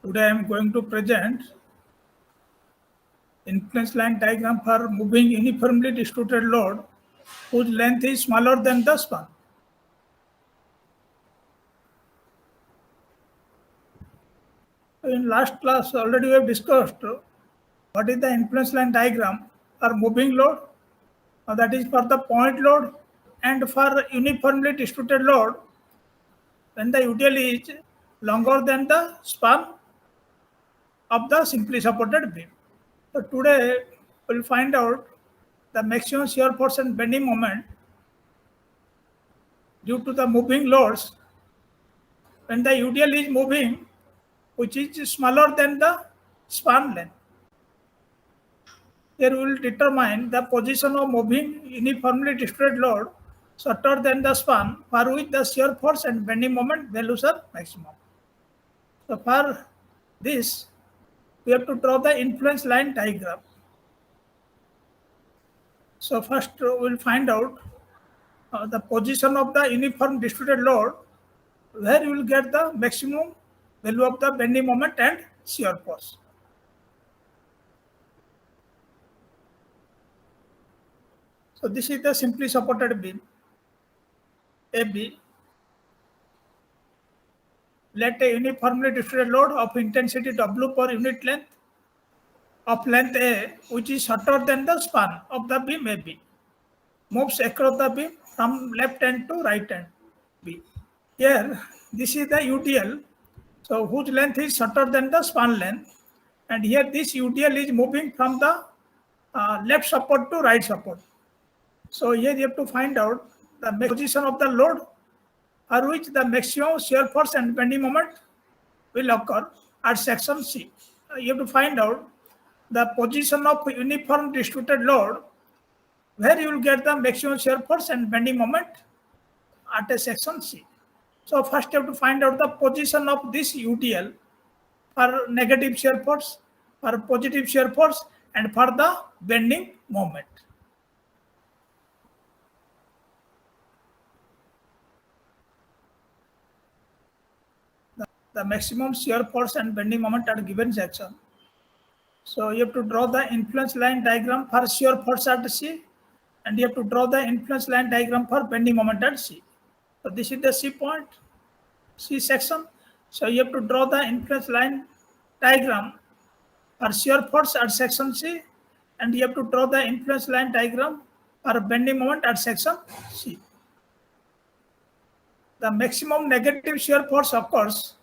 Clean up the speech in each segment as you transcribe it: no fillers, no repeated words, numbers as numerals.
Today I am going to present influence line diagram for moving uniformly distributed load whose length is smaller than the span. In last class already we have discussed what is the influence line diagram for moving load, that is for the point load, and for uniformly distributed load when the UDL is longer than the span of the simply supported beam. So today we'll find out the maximum shear force and bending moment due to the moving loads when the UDL is moving, which is smaller than the span length. Here we will determine the position of moving uniformly distributed load shorter than the span for which the shear force and bending moment values are maximum. So for this, we have to draw the influence line diagram. So first we'll find out the position of the uniform distributed load where you will get the maximum value of the bending moment and shear force. So this is the simply supported beam AB. Let a uniformly distributed load of intensity W per unit length of length A, which is shorter than the span of the beam AB, moves across the beam from left end to right end B. Here, this is the UDL, so whose length is shorter than the span length, and here this UDL is moving from the left support to right support. So here you have to find out the position of the load for which the maximum shear force and bending moment will occur at section C. You have to find out the position of uniform distributed load where you will get the maximum shear force and bending moment at a section C. So first you have to find out the position of this UDL for negative shear force, for positive shear force, and for the bending moment. The maximum shear force and bending moment at a given section. So you have to draw the influence line diagram for shear force at C, and you have to draw the influence line diagram for bending moment at C. So this is the C point, C section. So you have to draw the influence line diagram for shear force at section C, and you have to draw the influence line diagram for bending moment at section C. The maximum negative shear force occurs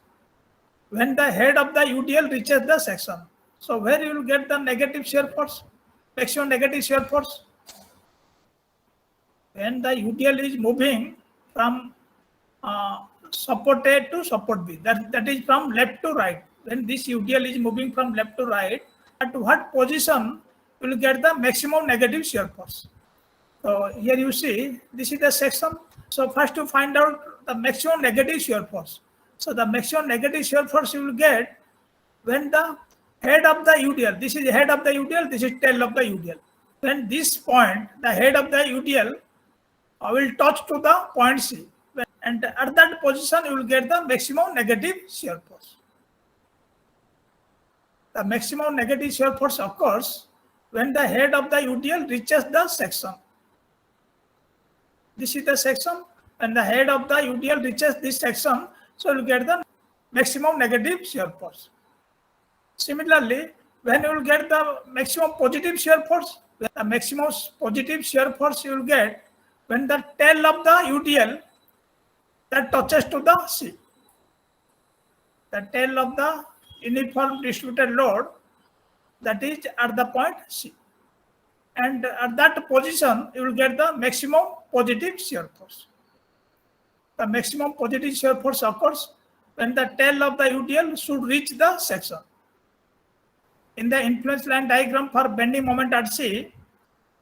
when the head of the UDL reaches the section. So where you will get the negative shear force, maximum negative shear force? When the UDL is moving from support A to support B, that is from left to right. When this UDL is moving from left to right, at what position you will get the maximum negative shear force? So here you see, this is the section. So first to find out the maximum negative shear force. So the maximum negative shear force you will get when the head of the UDL, this is the head of the UDL, this is tail of the UDL. When this point, the head of the UDL will touch to the point C. And at that position, you will get the maximum negative shear force. The maximum negative shear force occurs when the head of the UDL reaches the section. This is the section, and the head of the UDL reaches this section, so you will get the maximum negative shear force. Similarly, when you will get the maximum positive shear force, the maximum positive shear force you will get when the tail of the UDL that touches to the C. The tail of the uniform distributed load that is at the point C. And at that position, you will get the maximum positive shear force. The maximum positive shear force occurs when the tail of the UDL should reach the section. In the influence line diagram for bending moment at C,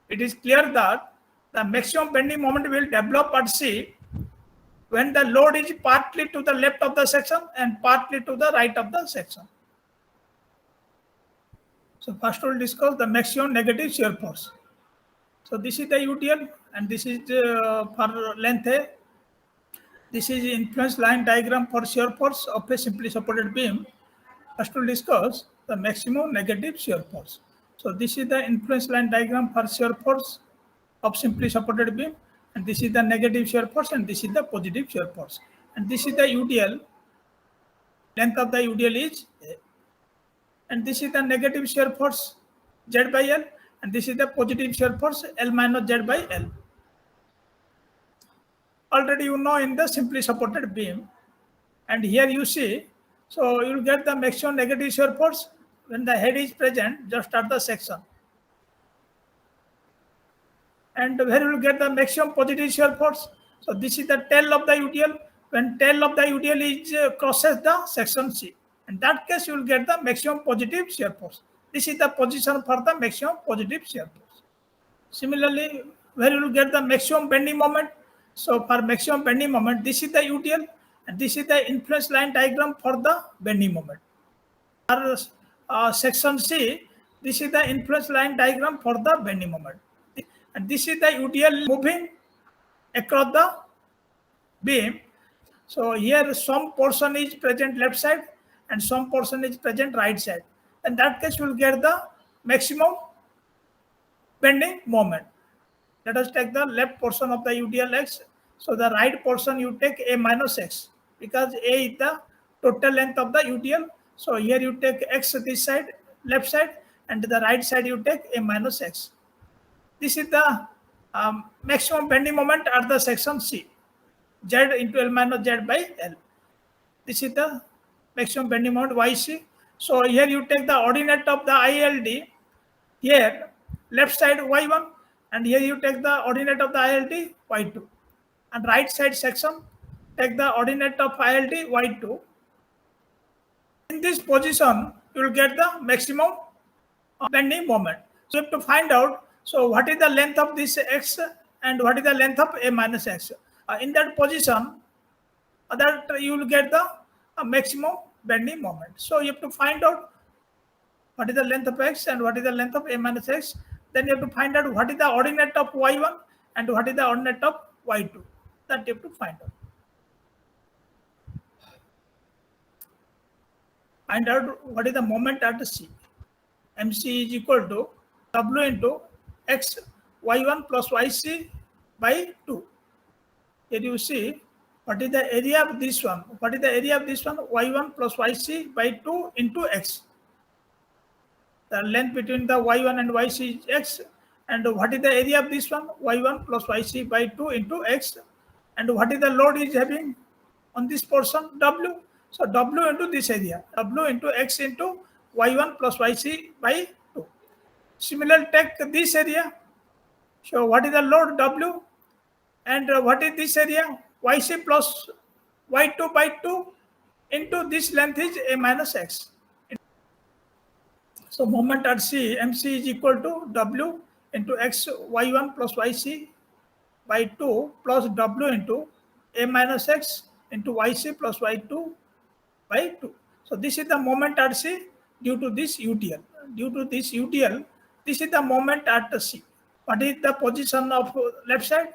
it is clear that the maximum bending moment will develop at C when the load is partly to the left of the section and partly to the right of the section. So first we'll discuss the maximum negative shear force. So this is the UDL and this is for length A. This is influence line diagram for shear force of a simply supported beam. First we'll discuss the maximum negative shear force. So this is the influence line diagram for shear force of simply supported beam, and this is the negative shear force, and this is the positive shear force, and this is the UDL. Length of the UDL is A, and this is the negative shear force Z by L, and this is the positive shear force L minus Z by L. Already you know in the simply supported beam, and here you see, so you will get the maximum negative shear force when the head is present just at the section, and where you will get the maximum positive shear force. So this is the tail of the UDL. When tail of the UDL is crosses the section C, in that case you will get the maximum positive shear force. This is the position for the maximum positive shear force. Similarly, where you will get the maximum bending moment. So for maximum bending moment, this is the UDL, and this is the influence line diagram for the bending moment. For section C, this is the influence line diagram for the bending moment, and this is the UDL moving across the beam. So here some portion is present left side and some portion is present right side. In that case, you will get the maximum bending moment. Let us take the left portion of the UDL X. So the right portion you take A minus X, because A is the total length of the UDL. So here you take X this side, left side, and the right side you take A minus X. This is the maximum bending moment at the section C, Z into L minus Z by L. This is the maximum bending moment YC. So here you take the ordinate of the ILD, here left side Y1, and here you take the ordinate of the ILD Y2, and right side section take the ordinate of ILD Y2. In this position you will get the maximum bending moment. So you have to find out, so what is the length of this X and what is the length of A minus X. In that position, that you will get the maximum bending moment. So you have to find out what is the length of X and what is the length of A minus X. Then you have to find out what is the ordinate of Y1 and what is the ordinate of Y2. That you have to find out. Find out what is the moment at C. MC is equal to W into X Y1 plus YC by 2. Here you see what is the area of this one. What is the area of this one? Y1 plus YC by 2 into X. The length between the Y1 and YC is X. And what is the area of this one? Y1 plus YC by 2 into X. And what is the load is having on this portion? W. So W into this area. W into X into Y1 plus YC by 2. Similarly, take this area. So what is the load? W. And what is this area? YC plus Y2 by 2 into this length is A minus X. So moment at C, MC is equal to W into X Y1 plus YC by 2 plus W into A minus X into YC plus Y2 by 2. So this is the moment at C due to this UDL. Due to this UDL, this is the moment at C. What is the position of left side?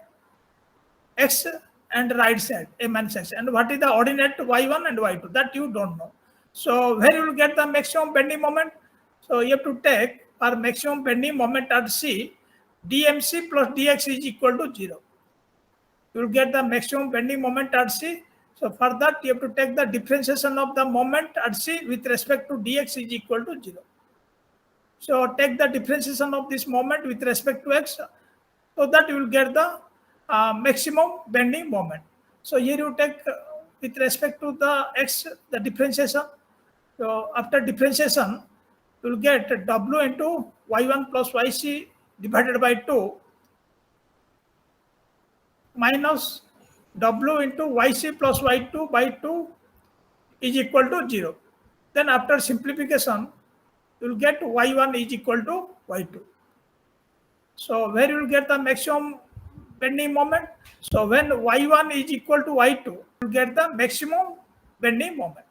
X and right side, A minus X. And what is the ordinate Y1 and Y2? That you don't know. So where you will get the maximum bending moment? So you have to take our maximum bending moment at C, DMC plus DX is equal to 0. You will get the maximum bending moment at C. So for that you have to take the differentiation of the moment at C with respect to DX is equal to 0. So take the differentiation of this moment with respect to X, so that you will get the maximum bending moment. So here you take with respect to the X, the differentiation. So after differentiation, you will get W into Y1 plus YC divided by 2 minus W into YC plus Y2 by 2 is equal to 0. Then after simplification, you will get Y1 is equal to Y2. So where you will get the maximum bending moment? So when Y1 is equal to Y2, you will get the maximum bending moment.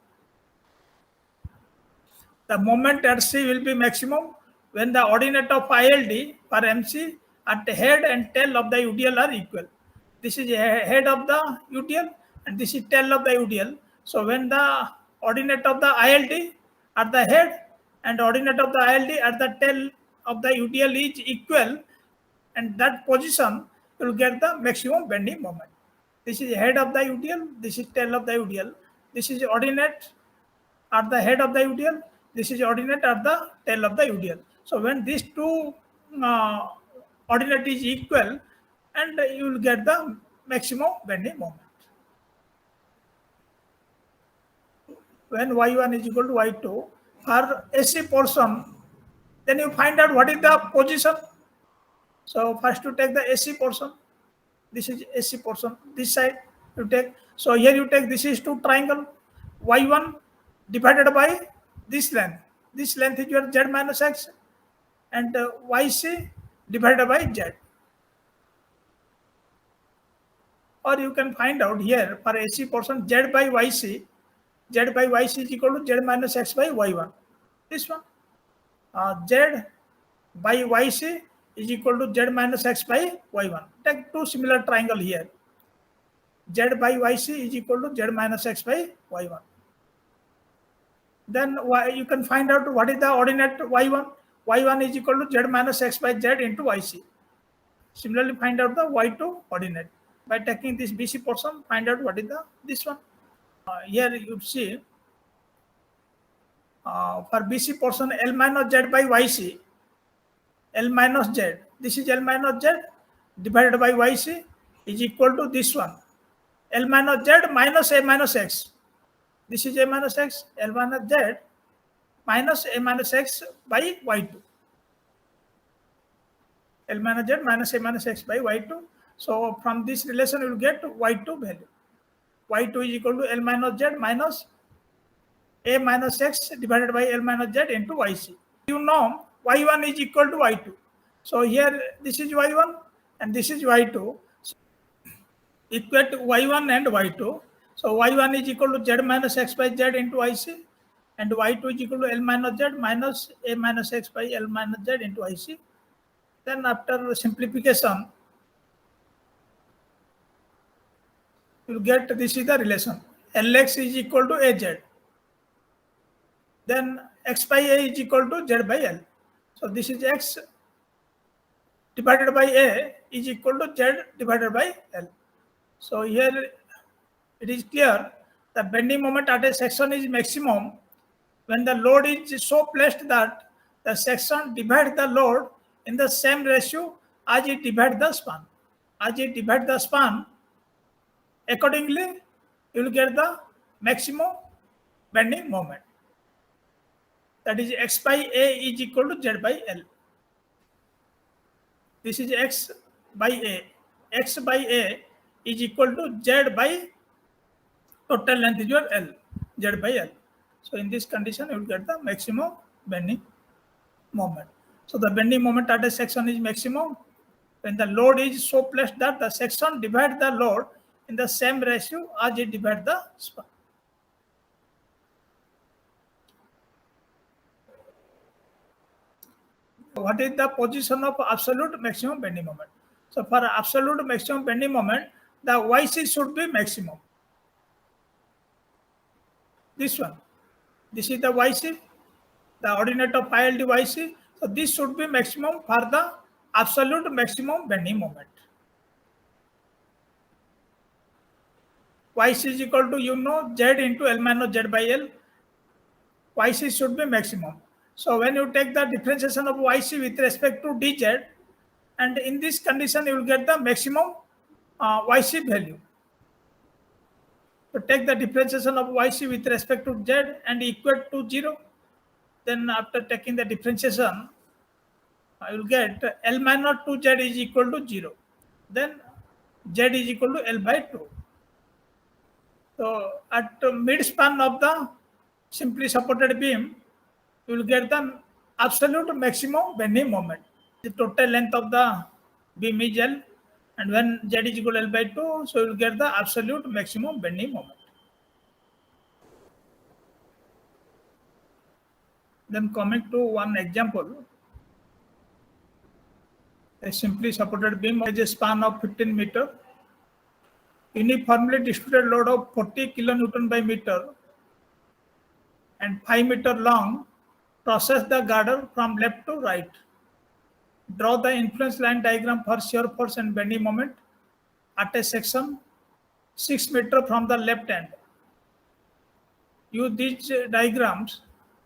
The moment at C will be maximum when the ordinate of ILD for MC at the head and tail of the UDL are equal. This is head of the UDL and this is tail of the UDL. So when the ordinate of the ILD at the head and ordinate of the ILD at the tail of the UDL is equal, and that position you will get the maximum bending moment. This is head of the UDL, this is tail of the UDL, this is ordinate at the head of the UDL, this is ordinate at the tail of the UDL. So when these two ordinate is equal, and you will get the maximum bending moment. When y1 is equal to y2 for AC portion, then you find out what is the position. So first you take the AC portion. This is AC portion. This side you take. So here you take, this is two triangle. Y1 divided by this length. This length is your z minus x, and yc divided by z. Or you can find out here for AC portion, z by yc. Z by yc is equal to z minus x by y1. This one. Z by yc is equal to z minus x by y1. Take two similar triangle here. Z by yc is equal to z minus x by y1. Then you can find out what is the ordinate y1. Y1 is equal to z minus x by z into yc. Similarly, find out the y2 ordinate. By taking this BC portion, find out what is this one. Here you see for BC portion, L minus Z by YC, L minus Z, this is L minus Z divided by YC is equal to this one, L minus Z minus A minus X. This is A minus X, L minus Z minus A minus X by Y2. L minus Z minus A minus X by Y2. So from this relation you will get Y2 value. Y2 is equal to L minus Z minus A minus X divided by L minus Z into YC. You know Y1 is equal to Y2. So here this is Y1 and this is Y2. So equate Y1 and Y2. So Y1 is equal to Z minus X by Z into YC, and Y2 is equal to L minus Z minus A minus X by L minus Z into YC. Then after simplification, you will get, this is the relation. Lx is equal to Az. Then x by A is equal to Z by L. So this is x divided by A is equal to Z divided by L. So here it is clear the bending moment at a section is maximum when the load is so placed that the section divides the load in the same ratio as it divides the span. As it divides the span, accordingly, you will get the maximum bending moment. That is x by A is equal to Z by L. This is x by A. X by A is equal to Z by total length is your L, Z by L. So in this condition, you will get the maximum bending moment. So the bending moment at a section is maximum when the load is so placed that the section divides the load in the same ratio as it divides the span. What is the position of absolute maximum bending moment? So for absolute maximum bending moment, the YC should be maximum. This one. This is the YC, the ordinate of ILD YC. So this should be maximum for the absolute maximum bending moment. YC is equal to, Z into L minus Z by L. YC should be maximum. So when you take the differentiation of YC with respect to dz, and in this condition you will get the maximum YC value. So take the differentiation of YC with respect to Z and equate to 0. Then after taking the differentiation, I will get L minus 2Z is equal to 0. Then Z is equal to L by 2. So at mid span of the simply supported beam, you will get the absolute maximum bending moment. The total length of the beam is L, and when Z is equal to L by 2, so you will get the absolute maximum bending moment. Then coming to one example, a simply supported beam has a span of 15 meter, uniformly distributed load of 40 kilonewton by meter and 5 meter long crosses the girder from left to right. Draw the influence line diagram for shear force and bending moment at a section 6 meter from the left end. Use these diagrams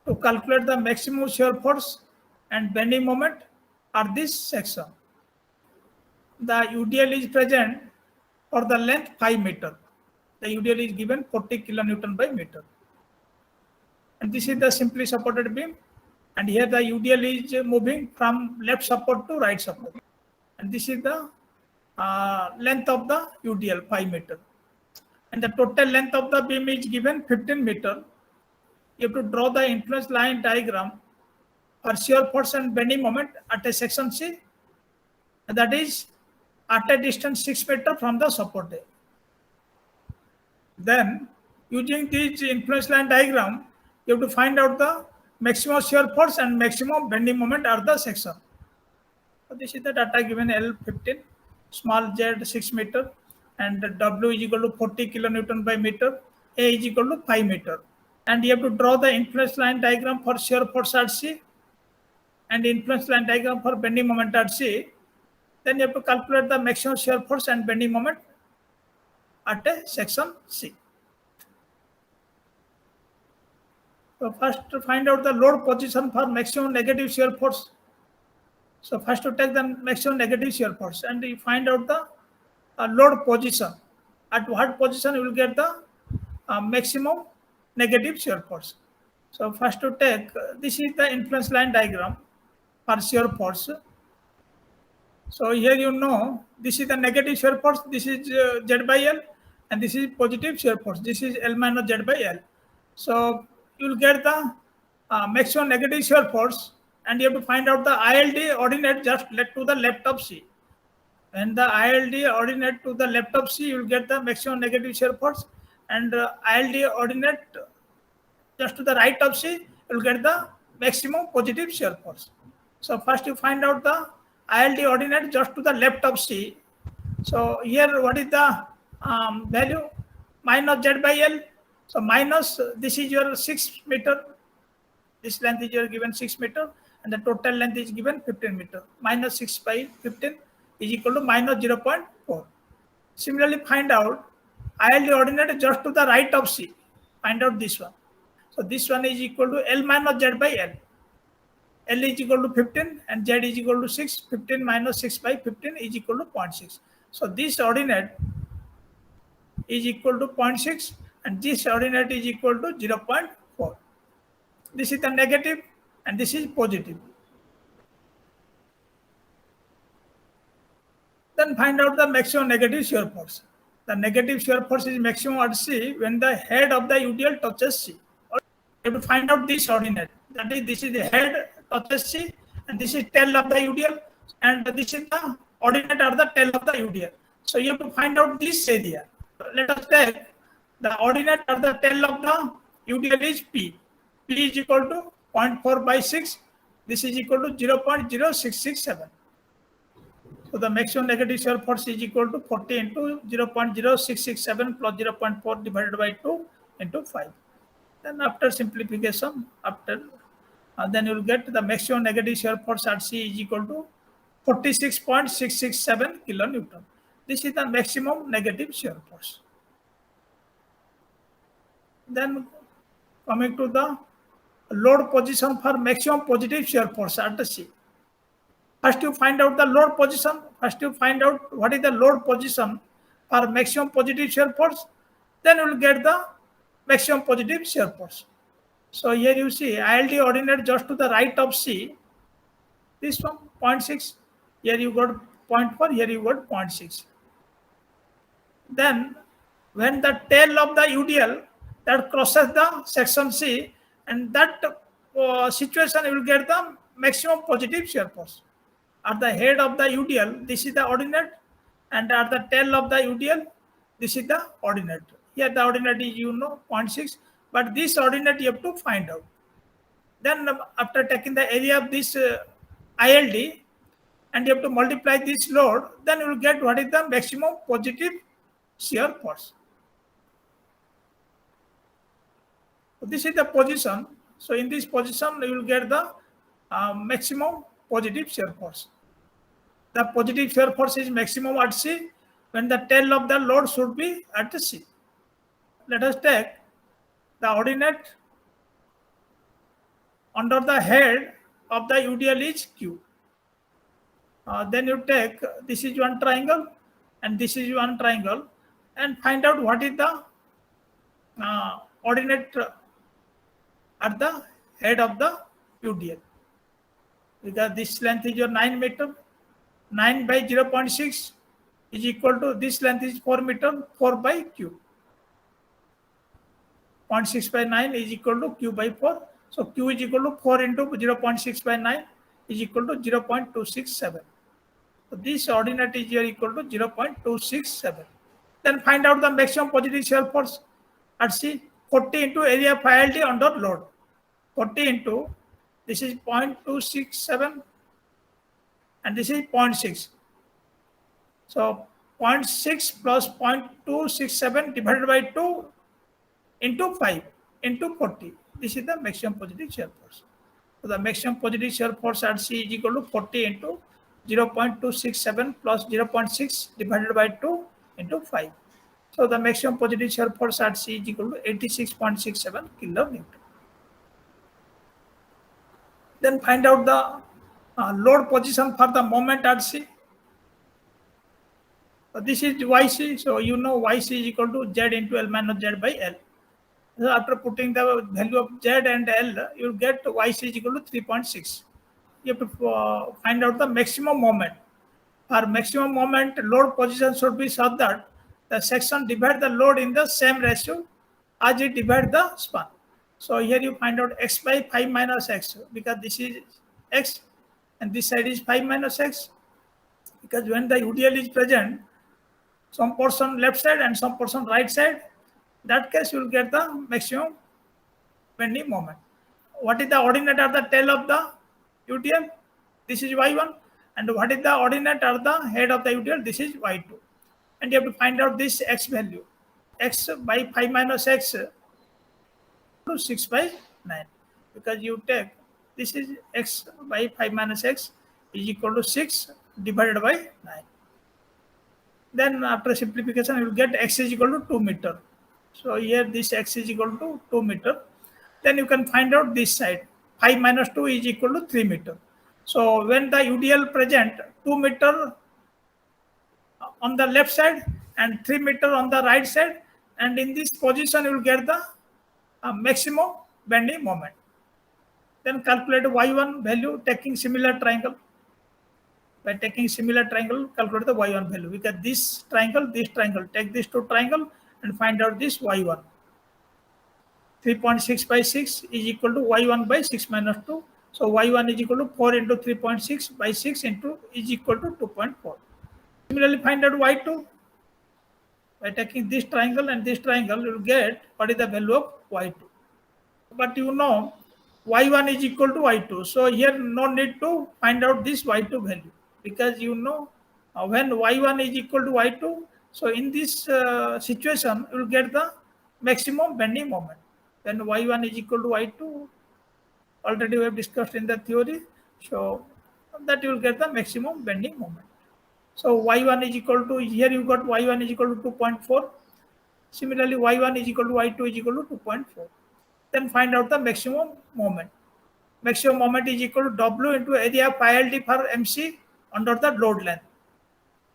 to calculate the maximum shear force and bending moment at this section. The UDL is present for the length 5 meter. The UDL is given 40 kilonewton by meter. And this is the simply supported beam. And here the UDL is moving from left support to right support. And this is the length of the UDL, 5 meter. And the total length of the beam is given 15 meter. You have to draw the influence line diagram for shear force and bending moment at a section C. And that is at a distance 6 meter from the support A. Then, using this influence line diagram, you have to find out the maximum shear force and maximum bending moment at the section. So this is the data given L15, small z 6 meter, and W is equal to 40 kilonewton by meter, A is equal to 5 meter. And you have to draw the influence line diagram for shear force at C and influence line diagram for bending moment at C. Then you have to calculate the maximum shear force and bending moment at a section C. So first to find out the load position for maximum negative shear force. So first to take the maximum negative shear force and you find out the load position. At what position you will get the maximum negative shear force. So first to take, this is the influence line diagram for shear force. So here you know, this is the negative shear force, this is Z by L, and this is positive shear force, this is L minus Z by L. So you will get the maximum negative shear force, and you have to find out the ILD ordinate just to the left of C. When the ILD ordinate to the left of C, you will get the maximum negative shear force, and ILD ordinate just to the right of C, you will get the maximum positive shear force. So first you find out the ILD ordinate just to the left of C. So here what is the value? Minus Z by L. So minus, this is your 6 meter. This length is your given 6 meter and the total length is given 15 meter. Minus 6 by 15 is equal to minus 0.4. Similarly, find out ILD ordinate just to the right of C. Find out this one. So this one is equal to L minus Z by L. L is equal to 15 and Z is equal to 6. 15 minus 6 by 15 is equal to 0.6. So this ordinate is equal to 0.6 and this ordinate is equal to 0.4. This is the negative and this is positive. Then find out the maximum negative shear force. The negative shear force is maximum at C when the head of the UDL touches C. You have to find out this ordinate. That is, this is the head touches C and this is tail of the UDL and this is the ordinate or the tail of the UDL. So you have to find out this area. Let us take the ordinate or the tail of the UDL is P. P is equal to 0.4 by 6. This is equal to 0.0667. So the maximum negative shear force is equal to 40 into 0.0667 plus 0.4 divided by 2 into 5. Then after simplification, then you will get the maximum negative shear force at C is equal to 46.667 kilonewton. This is the maximum negative shear force. Then coming to the load position for maximum positive shear force at C. First you find out the load position. First you find out what is the load position for maximum positive shear force. Then you will get the maximum positive shear force. So here you see ILD ordinate just to the right of C. This one 0.6. Here you got 0.4. Here you got 0.6. Then when the tail of the UDL that crosses the section C, and that situation you will get the maximum positive shear force. At the head of the UDL, this is the ordinate, and at the tail of the UDL, this is the ordinate. Here the ordinate is 0.6, but this ordinate you have to find out. Then after taking the area of this ILD and you have to multiply this load, then you will get what is the maximum positive shear force. So this is the position. So in this position, you will get the maximum positive shear force. The positive shear force is maximum at C when the tail of the load should be at the C. Let us take the ordinate under the head of the UDL is Q. Then you take this is one triangle and this is one triangle and find out what is the ordinate at the head of the UDL. Because this length is your 9 meter, 9 by 0.6 is equal to this length is 4 meter, 4 by Q. 0.6 by 9 is equal to Q by 4. So Q is equal to 4 into 0.6 by 9 is equal to 0.267. So this ordinate is here equal to 0.267. Then find out the maximum positive shear force at C. 40 into area of ILD under load. 40 into this is 0.267 and this is 0.6. So 0.6 plus 0.267 divided by 2 into 5 into 40. This is the maximum positive shear force. So the maximum positive shear force at C is equal to 40 into 0.267 plus 0.6 divided by 2 into 5. So the maximum positive shear force at C is equal to 86.67 kilonewton. Then find out the load position for the moment at C. So this is YC. So you know YC is equal to Z into L minus Z by L. So after putting the value of Z and L, you will get YC is equal to 3.6. You have to find out the maximum moment. For maximum moment, load position should be such that the section divide the load in the same ratio as it divide the span. So here you find out x by 5 minus x because this is x and this side is 5 minus x. Because when the UDL is present, some portion left side and some portion right side, that case you will get the maximum bending moment. What is the ordinate at the tail of the UDL? This is y1. And what is the ordinate at the head of the UDL? This is y2. And you have to find out this x value. X by 5 minus x to 6 by 9. Because you take this is x by 5 minus x is equal to 6 divided by 9. Then after simplification, you will get x is equal to 2 meter. So here this x is equal to 2 meter. Then you can find out this side. 5 minus 2 is equal to 3 meter. So when the UDL present 2 meter on the left side and 3 meter on the right side, and in this position you will get the maximum bending moment. Then calculate y1 value taking similar triangle. By taking similar triangle, calculate the y1 value. Because this triangle, take these two triangle and find out this y1. 3.6 by 6 is equal to y1 by 6 minus 2. So y1 is equal to 4 into 3.6 by 6 into is equal to 2.4. Similarly, find out y2. By taking this triangle and this triangle, you will get what is the value of y2. But you know y1 is equal to y2. So here no need to find out this y2 value. Because you know when y1 is equal to y2, so in this situation, you will get the maximum bending moment. When y1 is equal to y2, already we have discussed in the theory, so that you will get the maximum bending moment. So y1 is equal to, here you got y1 is equal to 2.4. Similarly, y1 is equal to y2 is equal to 2.4. Then find out the maximum moment. Maximum moment is equal to W into area of ILD for MC under the load length.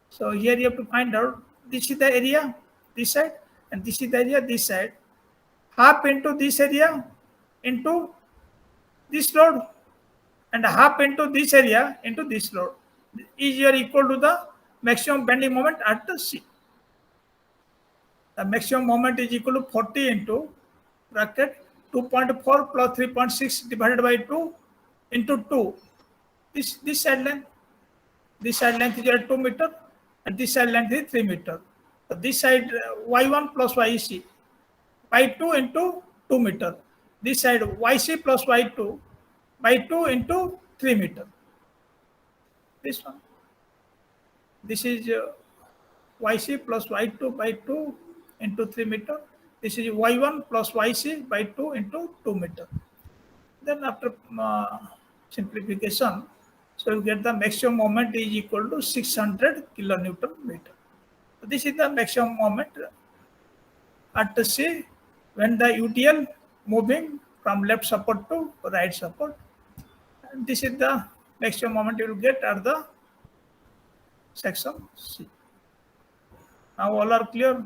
So here you have to find out this is the area, this side, and this is the area, this side. Half into this area into this load and half into this area into this load is here equal to the maximum bending moment at the C. The maximum moment is equal to 40 into bracket 2.4 plus 3.6 divided by 2 into 2. This side length. This side length is 2 meter and this side length is 3 meter. So this side y1 plus yc by 2 into 2 meter. This side yc plus y2 by 2 into 3 meter. This one. This is yc plus y2 by 2 into 3 meter. This is y1 plus yc by 2 into 2 meter. Then after simplification, so you get the maximum moment is equal to 600 kilonewton meter. This is the maximum moment at the sea when the UTL moving from left support to right support. And this is the maximum moment you will get at the section C. Now all are clear.